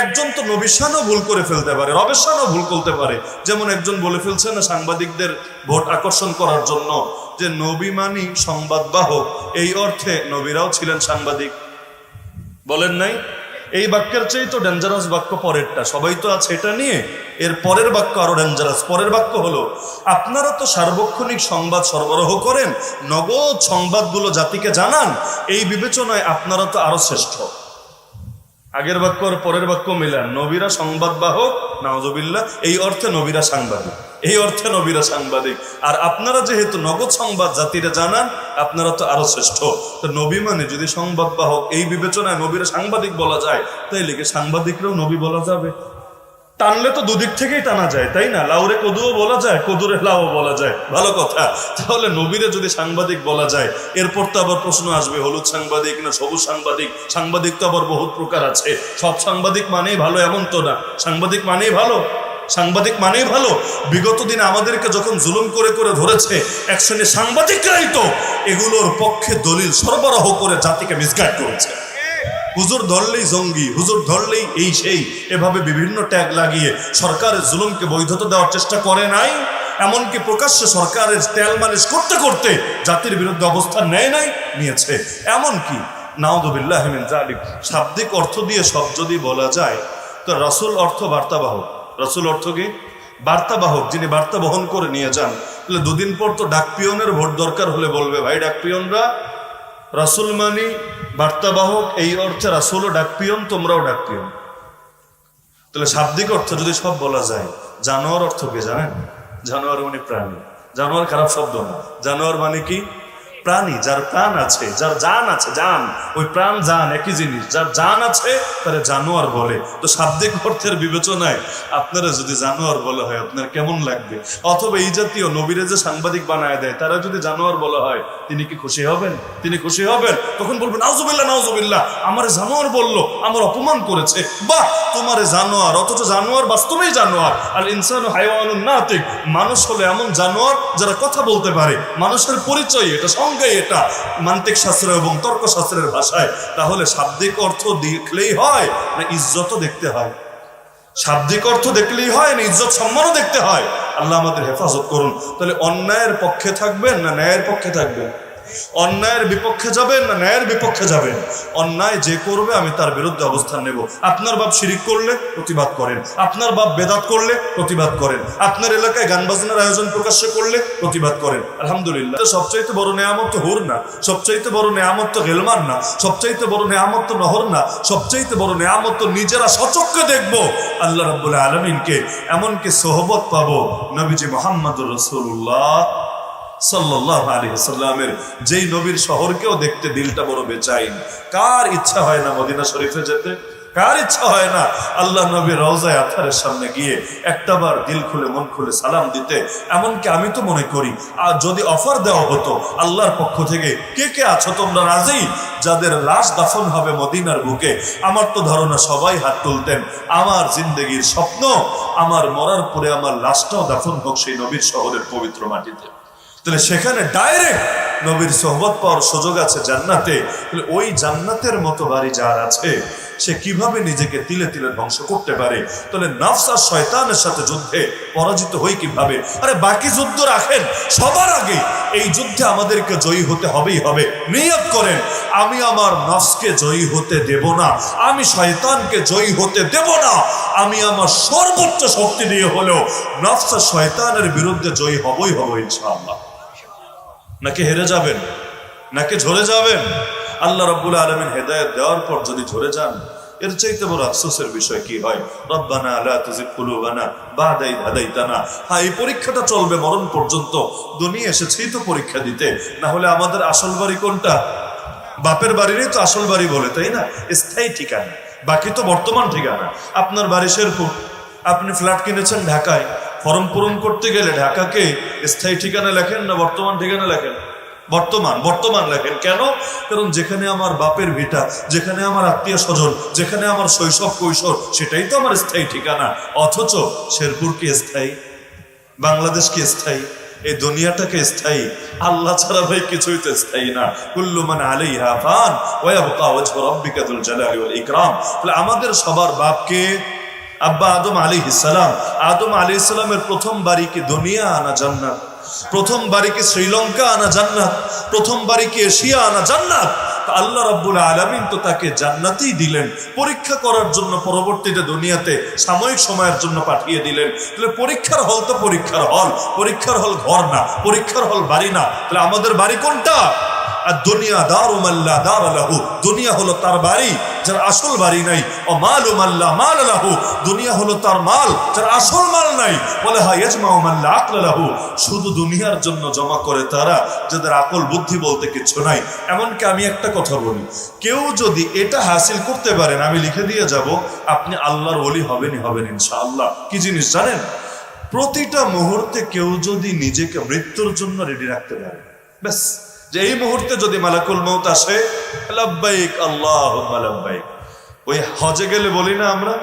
একজন তো নবীর শানও ভুল করে ফেলতে পারে, রবের শানও ভুল করতে পারে। যেমন একজন বলে ফেলছে না সাংবাদিকদের ভোট আকর্ষণ করার জন্য যে নবী মানি সংবাদ বাহক, এই অর্থে নবীরাও ছিলেন সাংবাদিক। বলেন নাই? এই বাক্যের চেয়ে তো ডেঞ্জারাস বাক্য পরেরটা, সবাই তো আছে এটা নিয়ে। এর পরের বাক্য আরো ডেঞ্জারাস। পরের বাক্য হলো, আপনারা তো সার্বক্ষণিক সংবাদ সরবরাহ করেন, নগদ সংবাদগুলো জাতিকে জানান, এই বিবেচনায় আপনারা তো আরো শ্রেষ্ঠ। আগের বাক্য আর পরের বাক্য মিলান, নবীরা সংবাদ বাহক, নাউজুবিল্লাহ, এই অর্থে নবীরা সাংবাদিক, এই অর্থে নবীরা সাংবাদিক। আর আপনারা যেহেতু নগদ সংবাদ জাতিরা জানান, আপনারা তো আরো শ্রেষ্ঠ। তো নবী মানে যদি সংবাদ বাহক, এই বিবেচনায় নবীরা সাংবাদিক বলা যায়, তাই লিখে সাংবাদিকরাও নবী বলা যাবে। টানলে তো দুদিক থেকেই টানা যায়, তাই না? লাউরে কদুও বলা যায়, কদুরে লাউ বলা যায়, ভালো কথা। তাহলে নবীরে যদি সাংবাদিক বলা যায়, এরপর তো আবার প্রশ্ন আসবে, হলুদ সাংবাদিক না সবুজ সাংবাদিক? সাংবাদিক তো আবার বহুত প্রকার আছে। সব সাংবাদিক মানেই ভালো এমন তো না। সাংবাদিক মানেই ভালো, সাংবাদিক মানেই ভালো। বিগত দিনে আমাদেরকে যখন জুলুম করে করে ধরেছে, এক শ্রেণীর সাংবাদিকরাই তো এগুলোর পক্ষে দলিল সরবরাহ করে জাতিকে মিসগাইড করেছে। হুজুর ধরলেই জঙ্গি, হুজুর ধরলেই এই সেই, এভাবে বিভিন্ন ট্যাগ লাগিয়ে সরকারের জুলুমকে বৈধতা দেওয়ার চেষ্টা করে নাই? এমনকি প্রকাশ্যে সরকারের তেল মালিশ করতে করতে জাতির বিরুদ্ধে অবস্থান নেয় নাই, নিয়েছে। এমনকি নাউযুবিল্লাহ মিন যালিক, শাব্দিক অর্থ দিয়ে সব যদি বলা যায়, তো রাসূল অর্থ বার্তাবাহক। রাসূল অর্থ কি? বার্তাবাহক, যিনি বার্তা বহন করে নিয়ে যান। তাহলে দুদিন পর তো ডাকপিয়নের ভোট দরকার হলে বলবে, ভাই ডাকপিয়নরা, রাসূল মানি বার্তাবাহক, এই অর্থে রাসূলও ডাকপিয়ন, তোমরাও ডাকপিয়ন। তাহলে শাব্দিক অর্থ যদি সব বলা যায়, জানোয়ার অর্থ কি জানেন? জানোয়ার মানে প্রাণী। জানোয়ার খারাপ শব্দ না, জানোয়ার মানে কি? প্রাণী, যার প্রাণ আছে, যার জান আছে। জান, ওই প্রাণ জান একই জিনিস। যার জান আছে তারে জানোয়ার বলে। তো শাব্দিক অর্থের বিবেচনায় আপনারা যদি জানোয়ার বলা হয়, আপনার কেমন লাগবে? অথবা এই জাতীয় নবীরে যে সাংবাদিক বানায় দেয়, তারা যদি জানোয়ার বলা হয়, তিনি কি খুশি হবেন? তিনি খুশি হবেন? তখন বলবেন নাউজুবিল্লাহ, নাউজুবিল্লাহ, আমারে জানোয়ার বললো, আমার অপমান করেছে। বাহ, তোমারে জানোয়ার, অথচ জানোয়ার বাস্তবেই জানোয়ার। আর ইনসানু হায়ওয়ানুন নাতিক, মানুষ হলো এমন জানোয়ার যারা কথা বলতে পারে। মানুষের পরিচয় এটা, সংজ্ঞাই এটা, মান্তিক শাস্ত্র এবং তর্কশাস্ত্রের ভাষায়। তাহলে শাব্দিক অর্থ দেখলেই হয় না ইজ্জতও দেখতে হয়? শাব্দিক অর্থ দেখলেই হয় না ইজ্জত সম্মানও দেখতে হয়? আল্লাহ আমাদের হেফাজত করুন। তাহলে অন্যায়ের পক্ষে থাকবেন না ন্যায়ের পক্ষে থাকবেন? অন্যায়ের বিপক্ষে যাবেন না ন্যায়ের বিপক্ষে যাবেন? অন্যায় যে করবে আমি তার বিরুদ্ধে অবস্থান নেব। আপনার বাপ শিরিক করলে প্রতিবাদ করেন, আপনার বাপ বেদাত করলে প্রতিবাদ করেন, আপনার এলাকায় গান বাজনার আয়োজন প্রকাশ্যে করলে প্রতিবাদ করেন। আলহামদুলিল্লাহ, সবচাইতে বড় নেয়ামত তো হুর না, সবচাইতে বড় নেয়ামত তো গেলমান না, সবচাইতে বড় নেয়ামত তো নহর না, সবচাইতে বড় নেয়ামত তো নিজেরা সচক্ষে দেখবো আল্লাহ রাব্বুল আলামিনকে। এমনকি সোহবত পাবো নবীজি মুহাম্মদুর রাসূলুল্লাহ সাল্লাল্লাহু আলাইহি ওয়াসাল্লামের, যেই নবীর শহরকেও দেখতে দিলটা বড় বেচাইন। কার ইচ্ছা হয় না মদিনা শরীফে যেতে? কার ইচ্ছা হয় না আল্লাহ নবীর রওজায়ে আতহারের সামনে গিয়ে একটাবার দিল খুলে মন খুলে সালাম দিতে? এমনকি আমি তো মনে করি, আর যদি অফার দেওয়া হতো আল্লাহর পক্ষ থেকে, কে কে আছো তোমরা রাজি যাদের লাশ দাফন হবে মদিনার বুকে, আমার তো ধারণা সবাই হাত তুলতেন। আমার জিন্দেগির স্বপ্ন, আমার মরার পরে আমার লাশটাও দাফন হোক সেই নবীর শহরের পবিত্র মাটিতে। তাহলে সেখানে ডাইরেক্ট নবীর সোহবত পাওয়ার সুযোগ আছে জান্নাতে। তাহলে ওই জান্নাতের মতো বাড়ি যার আছে, সে কিভাবে নিজেকে তিলে তিলে ধ্বংস করতে পারে? তাহলে নফস আর শয়তানের সাথে যুদ্ধে পরাজিত হই কিভাবে? আরে বাকি যুদ্ধ রাখেন, সবার আগে এই যুদ্ধে আমাদেরকে জয়ী হতে হবেই হবে। নিয়ত করেন, আমি আমার নফসকে জয়ী হতে দেব না, আমি শয়তানকে জয়ী হতে দেব না, আমি আমার সর্বোচ্চ শক্তি দিয়ে হলেও নফস আর শয়তানের বিরুদ্ধে জয়ী হবই হব ইনশাআল্লাহ। নাকি হেরে যাবেন? নাকি ঝরে যাবেন? আল্লাহ রাব্বুল আলামিন হেদায়েত দেওয়ার পর যদি ঝরে যান, এর চাইতে বড় আফসোসের বিষয় কি হয়? রব্বানা লা তুযিগ কুলুবানা বা'দা ইয হাদাইতানা। হ্যাঁ, এই পরীক্ষাটা চলবে মরণ পর্যন্ত। দুনিয়া এসেছেই তো পরীক্ষা দিতে, না হলে আমাদের আসল বাড়ি কোনটা? বাপের বাড়িরই তো আসল বাড়ি বলে, তাই না? স্থায়ী ঠিকানা, বাকি তো বর্তমান ঠিকানা। আপনার বাড়ি শেরপুর, আপনি ফ্ল্যাট কিনেছেন ঢাকায়, ফর্ম পূরণ করতে গেলে ঢাকাকে স্থায়ী ঠিকানা লেখেন না বর্তমান ঠিকানা লেখেন? বর্তমান লেখেন। কেন? কারণ যেখানে আমার বাপের ভিটা, যেখানে আমার আত্মীয় স্বজন, যেখানে আমার শৈশব কৈশোর, সেটাই তো আমার স্থায়ী ঠিকানা। অথচ শেরপুর কি স্থায়ী? বাংলাদেশ কি স্থায়ী? এই দুনিয়াটাকে স্থায়ী, আল্লাহ ছাড়া ভাই কিছুই তো স্থায়ী না। কুল্লু মান আলাইহা ফান ওয়া ইয়াবকা ওয়াজহু রাব্বিকা যুল জালালি ওয়াল ইকরাম। তাহলে আমাদের সবার বাপকে আব্বা আদম আলাইহিস সালাম। আদম আলাইহিস সালামের প্রথম বাড়ি কি দুনিয়া না জান্নাত? প্রথম বাড়ি কি শ্রীলঙ্কা না জান্নাত? প্রথম বাড়ি কি এশিয়া না জান্নাত? আল্লাহ রাব্বুল আলামিন তো তাকে জান্নাতেই দিলেন পরীক্ষা করার জন্য, পরবর্তীতে দুনিয়াতে সাময়িক সময়ের জন্য পাঠিয়ে দিলেন। তাহলে পরীক্ষার হল তো পরীক্ষার হল, পরীক্ষার হল ঘর না, পরীক্ষার হল বাড়ি না। তাহলে আমাদের বাড়ি কোনটা? আর দুনিয়া দারু মাল্লা দার লাহু, দুনিয়া হলো তার বাড়ি যার আসল বাড়ি নাই। ও মালু মাল্লা মাল লাহু, দুনিয়া হলো তার মাল যার আসল মাল নাই। বলে হা ইয়াজমাউ মাল্লা আকল লাহু, শুধু দুনিয়ার জন্য জমা করে তারা যাদের আকল বুদ্ধি বলতে কিছু নাই। এমনকি আমি একটা কথা বলি, কেউ যদি এটা হাসিল করতে পারেন, আমি লিখে দিয়ে যাব আপনি আল্লাহর ওলি হবেনই হবেন ইনশাআল্লাহ। কি জিনিস জানেন? প্রতিটা মুহূর্তে কেউ যদি নিজেকে মৃত্যুর জন্য রেডি রাখতে পারে, ব্যাস, যে এই মুহূর্তে যদি মালাকুল মউত আসে, লাব্বাইক আল্লাহুম্মা লাব্বাইক। ওই হজে গেলে বলি না আমরা,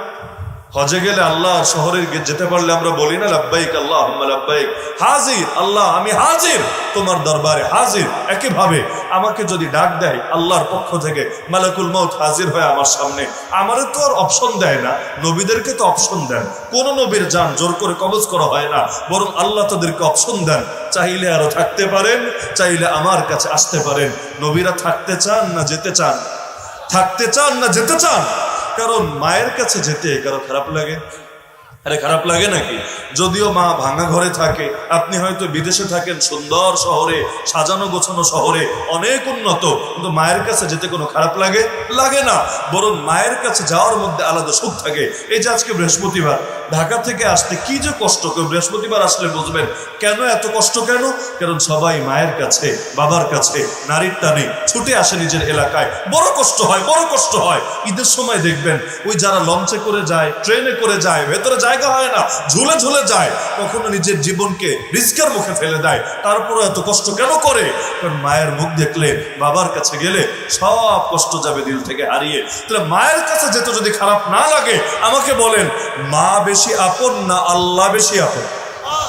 হজে গেলে আল্লাহ শহরে যেতে পারলে আমরা বলি না লাব্বাইক আল্লাহুম্মা লাব্বাইক, হাজির আল্লাহ আমি হাজির তোমার দরবারে হাজির। একইভাবে আমাকে যদি ডাক দেয় আল্লাহর পক্ষ থেকে, মালাকুল মউত হাজির হয় আমার সামনে, আমারে তো আর অপশন দেয় না, নবীদেরকে তো অপশন দেন। কোন নবীর জান জোর করে কবজ করা হয় না, বরং আল্লাহ তাদেরকে অপশন দেন, চাইলে আরো থাকতে পারেন, চাইলে আমার কাছে আসতে পারেন। নবীরা থাকতে চান না যেতে চান? থাকতে চান না যেতে চান? কারণ মায়ের কাছে যেতে কারো খারাপ লাগে? আরে খারাপ লাগে নাকি? যদিও মা ভাঙা ঘরে থাকে, আপনি হয়তো বিদেশে থাকেন সুন্দর শহরে, সাজানো গোছানো শহরে, অনেক উন্নত, কিন্তু মায়ের কাছে যেতে কোনো খারাপ লাগে? লাগে না, বরং মায়ের কাছে যাওয়ার মধ্যে আলাদা সুখ থাকে। এই যে আজকে বৃহস্পতিবার, ঢাকা থেকে আসতে কি যে কষ্ট, কেউ বৃহস্পতিবার আসলে বুঝবেন কেন এত কষ্ট। কেন? কারণ সবাই মায়ের কাছে, বাবার কাছে, নারীর টানে ছুটে আসে নিজের এলাকায়। বড় কষ্ট হয়, বড় কষ্ট হয়। ঈদের সময় দেখবেন ওই যারা লঞ্চে করে যায়, ট্রেনে করে যায়, ভেতরে জায়গা হয় না, ঝুলে ঝুলে যায়, কখনো নিজের জীবনকে রিস্কের মুখে ফেলে দেয়। তারপরে এত কষ্ট কেন করে? কারণ মায়ের মুখ দেখলে, বাবার কাছে গেলে সব কষ্ট যাবে দিল থেকে হারিয়ে। তাহলে মায়ের কাছে যেতে যদি খারাপ না লাগে, আমাকে বলেন মা বেশি আপন না আল্লাহ বেশি আপন?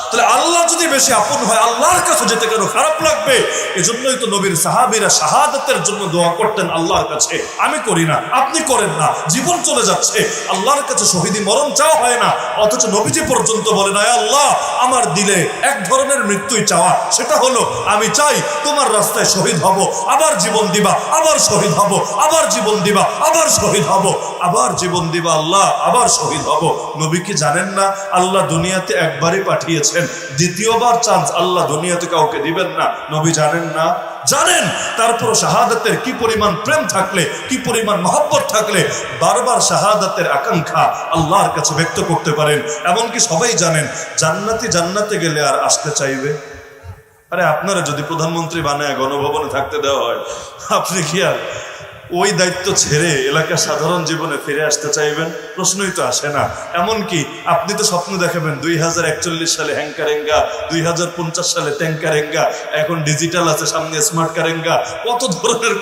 তাহলে আল্লাহ যদি বেশি আপন হয়, আল্লাহর কাছে যেতে কেন খারাপ লাগবে? এজন্যই তো নবীর সাহাবীরা শাহাদাতের জন্য দোয়া করতেন আল্লাহর কাছে। আমি করি না, আপনি করেন না, জীবন চলে যাচ্ছে, আল্লাহর কাছে শহীদি মরণ চাওয়া হয় না, অথচ নবীজি পর্যন্ত বলেন আয় আল্লাহ আমার দিলে এক ধরনের মৃত্যুই চাওয়া, সেটা হলো আমি চাই তোমার রাস্তায় শহীদ হব, আবার জীবন দিবা, আবার শহীদ হব, আবার জীবন দিবা, আবার শহীদ হব, আবার জীবন দিবা আল্লাহ, আবার শহীদ হব। নবী কি জানেন না আল্লাহ দুনিয়াতে একবারই পাঠিয়েছেন, দ্বিতীয়বার চান্স আল্লাহ দুনিয়াতে কাউকে দিবেন না? নবী জানেন না? জানেন। তারপর শাহাদাতের কি পরিমাণ প্রেম থাকলে, কি পরিমাণ মহব্বত থাকলে বারবার শাহাদাতের আকাঙ্ক্ষা আল্লাহর কাছে ব্যক্ত করতে পারেন। এমনকি সবাই জানেন জান্নাতে গেলে আর আসতে চাইবে? আরে আপনারা যদি প্রধানমন্ত্রী বানায় গণভবনে থাকতে দেওয়া হয়, আপনি কি আর ওই দায়িত্ব ছেড়ে এলাকার সাধারণ জীবনে ফিরে আসতে চাইবেন? প্রশ্নই তো আসে না। এমনকি আপনি তো স্বপ্ন দেখাবেন 2041 সালে হ্যাংকারেঙ্গা, 2050 সালে ট্যাঙ্কারেঙ্গা, এখন ডিজিটাল আছে, সামনে স্মার্ট কারেঙ্গা,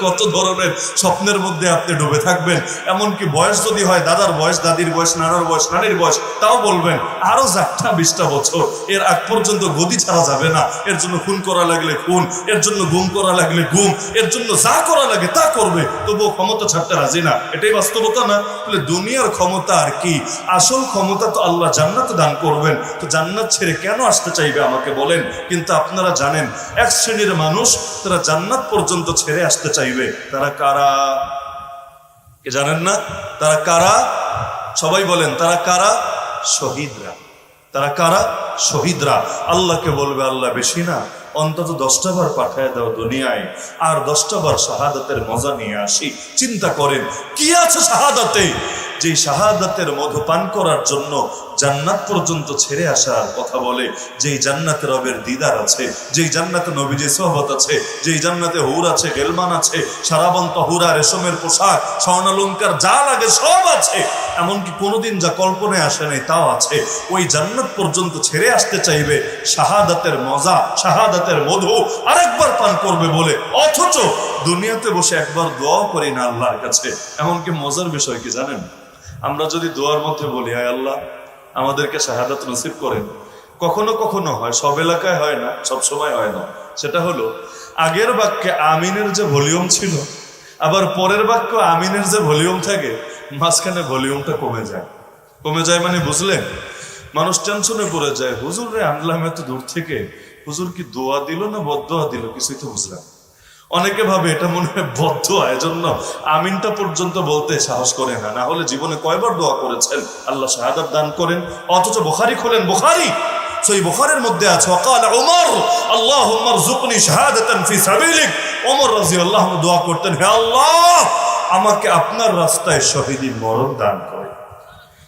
কত ধরনের স্বপ্নের মধ্যে আপনি ডুবে থাকবেন। এমনকি বয়স যদি হয় দাদার বয়স, দাদির বয়স, নানার বয়স, নানির বয়স, তাও বলবেন আরো 20টা বছর, এর আগ পর্যন্ত গদি ছাড়া যাবে না। এর জন্য খুন করা লাগলে খুন, এর জন্য গুম করা লাগলে গুম, এর জন্য যা করা লাগে তা করবে, তবুও ক্ষমতা ছাড়তে রাজি না। এটাই বাস্তবতা না? তাহলে দুনিয়ার ক্ষমতা আর কি? আসল ক্ষমতা তো আল্লাহ জান্নাতে দান করবেন। তো জান্নাত ছেড়ে কেন আসতে চাইবে আমাকে বলেন? কিন্তু আপনারা জানেন এক শ্রেণীর মানুষ, তারা জান্নাত পর্যন্ত ছেড়ে আসতে চাইবে। তারা কারা? কে জানেন না? তারা কারা? সবাই বলেন তারা কারা? শহীদরা। তারা কারা? শহীদরা। আল্লাহকে বলবে আল্লাহ বেশি না, অন্তত 10টা বার পাঠায় দাও দুনিয়ায়, আর 10টা বার শাহাদাতের মজা নিয়ে আসি। চিন্তা করেন কি আছে শাহাদাতে, যে শাহাদাতের মধু পান করার জন্য জান্নাত পর্যন্ত ছেড়ে আসার কথা বলে, যেই জান্নাতে রবের দিদার আছে, যেই জান্নাতে নবীজির সোহবত আছে, যেই জান্নাতে হুর আছে, গেলমান আছে, সারাবন্ত হুরা, রেশমের পোশাক, স্বর্ণালঙ্কার যা লাগে সব আছে, এমনকি কোনোদিন যা কল্পনায় আসে নাই তাও আছে। ওই জান্নাত পর্যন্ত ছেড়ে আসতে চাইবে শাহাদাতের মজা, শাহাদাতের মধু আরেকবার পান করবে বলে, অথচ দুনিয়াতে বসে একবার দোয়াও করি না আল্লাহর কাছে। এমনকি মজার বিষয় কি জানেন? আমরা যদি দোয়ার মধ্যে বলি আয় আল্লাহ আমাদেরকে শাহাদাত নসিব করেন, কখনো কখনো হয়, সব এলাকায় হয় না, সব সময় হয় না। সেটা হলো আগের বাক্যে আমিনের যে ভলিউম ছিল, আবার পরের বাক্য আমিনের যে ভলিউম থাকে, মাঝখানে ভলিউমটা কমে যায়। কমে যায় মানে বুঝলেন? মানুষ টেনশনে পড়ে যায়, হুজুর রে আনলাম এত দূর থেকে, হুজুর কি দোয়া দিল না বদদোয়া দিল, কিছুই তো বুঝলাম। অনেকে ভাবে এটা মনে হয় বদদোয়া, এজন্য আমিনটা পর্যন্ত বলতে সাহস করে না। না হলে জীবনে কয়বার দোয়া করেছেন আল্লাহ শাহাদাত দান করেন, অথচ বুখারী খোলেন, বুখারী সেই বুখারীর মধ্যে আছে ওয়াকাল উমর আল্লাহুম্মা রযুকনি শাহাদাতান ফি সাবিলিক। ওমর রাদিয়াল্লাহু আনহু দোয়া করতেন, হে আল্লাহ আমাকে আপনার রাস্তায় শহীদি মরণ দান করেন।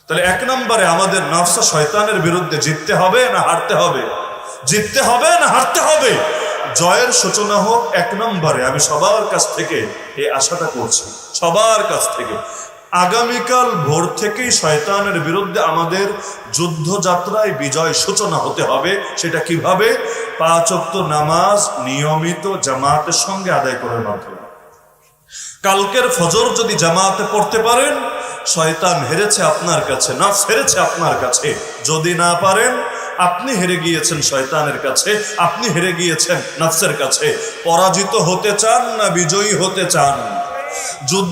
তাহলে এক নম্বরে আমাদের নফস শয়তানের বিরুদ্ধে জিততে হবে না হারতে হবে? জিততে হবে না হারতে হবে? জয়ের সূচনা হোক এক নম্বরে। আমি সবার কাছ থেকে এই আশাটা করছি, সবার কাছ থেকে। আগামীকাল ভোর থেকেই শয়তানের বিরুদ্ধে আমাদের যুদ্ধযাত্রায় বিজয় সূচনা হতে হবে। সেটা কিভাবে? 5 ওয়াক্ত নামাজ নিয়মিত জামাতের সঙ্গে আদায় করার মাধ্যমে। কালকের ফজর যদি জামাতে পড়তে পারেন, শয়তান হেরেছে আপনার কাছে, নফস হেরেছে আপনার কাছে। যদি না পারেন, আপনি হেরে গিয়েছেন শয়তানের কাছে, আপনি হেরে গিয়েছেন নফসের কাছে। পরাজিত হতে চান না বিজয়ী হতে চান? যুদ্ধ